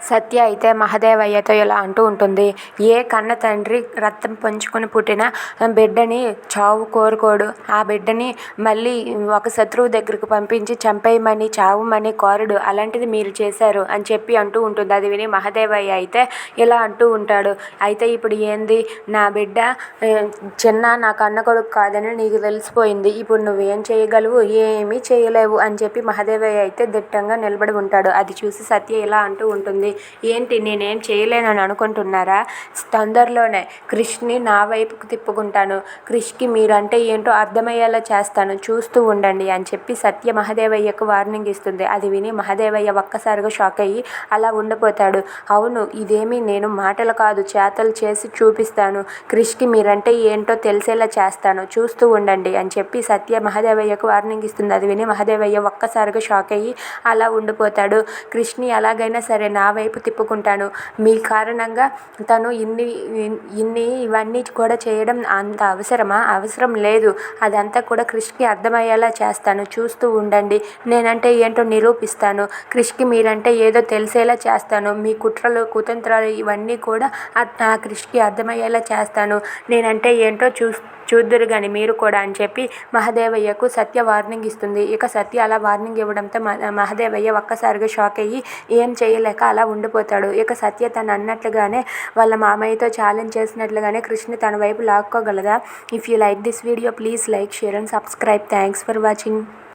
సత్య అయితే మహదేవయ్యతో ఇలా అంటూ ఉంటుంది. ఏ కన్న తండ్రి రక్తం పంచుకొని పుట్టిన బిడ్డని చావు కోరుకోడు. ఆ బిడ్డని మళ్ళీ ఒక శత్రువు దగ్గరకు పంపించి చంపేయమని చావమని కోరడు. అలాంటిది మీరు చేశారు అని చెప్పి అంటూ ఉంటుంది. అది విని మహదేవయ్య అయితే ఇలా అంటూ ఉంటాడు. అయితే ఇప్పుడు ఏంది, నా బిడ్డ చిన్న నా కన్న కొడుకు కాదని నీకు తెలిసిపోయింది. ఇప్పుడు నువ్వేం చేయగలవు, ఏమీ చేయలేవు అని చెప్పి మహదేవయ్య అయితే దిట్టంగా నిలబడి ఉంటాడు. అది చూసి సత్య ఇలా అంటూ ఉంటుంది. ఏంటి, నేనేం చేయలేనని అనుకుంటున్నారా? తొందరలోనే క్రిష్ని నా వైపుకు తిప్పుకుంటాను. క్రిష్కి మీరంటే ఏంటో అర్థమయ్యేలా చేస్తాను, చూస్తూ ఉండండి అని చెప్పి సత్య మహదేవయ్యకు వార్నింగ్ ఇస్తుంది. అది విని మహదేవయ్య ఒక్కసారిగా షాక్ అయ్యి అలా ఉండిపోతాడు. అవును, ఇదేమీ నేను మాటలు కాదు చేతలు చేసి చూపిస్తాను. క్రిష్కి మీరంటే ఏంటో తెలిసేలా చేస్తాను, చూస్తూ ఉండండి అని చెప్పి సత్య మహదేవయ్యకు వార్నింగ్ ఇస్తుంది. అది విని మహదేవయ్య ఒక్కసారిగా షాక్ అయ్యి అలా ఉండిపోతాడు. క్రిష్ని ఎలాగైనా సరే నా వైపు తిప్పుకుంటాను. మీ కారణంగా తను ఇవన్నీ కూడా చేయడం అంత అవసరమా? అవసరం లేదు. అదంతా కూడా క్రిష్కి అర్థమయ్యేలా చేస్తాను, చూస్తూ ఉండండి. నేనంటే ఏంటో నిరూపిస్తాను. క్రిష్కి మీరంటే ఏదో తెలిసేలా చేస్తాను. మీ కుట్రలు కుతంత్రాలు ఇవన్నీ కూడా ఆ క్రిష్కి అర్థమయ్యేలా చేస్తాను. నేనంటే ఏంటో చూద్దురు కానీ మీరు కూడా అని చెప్పి మహదేవయ్యకు సత్య వార్నింగ్ ఇస్తుంది. ఇక సత్య అలా వార్నింగ్ ఇవ్వడంతో మహదేవయ్య ఒక్కసారిగా షాక్ అయ్యి ఏం చేయలేక అలా ఉండిపోతాడు. ఇక సత్య తను అన్నట్లుగానే వాళ్ళ మామయ్యతో ఛాలెంజ్ చేసినట్లుగానే కృష్ణ తన వైపు లాక్కోగలదా? If you like this video please like, share and subscribe. Thanks for watching.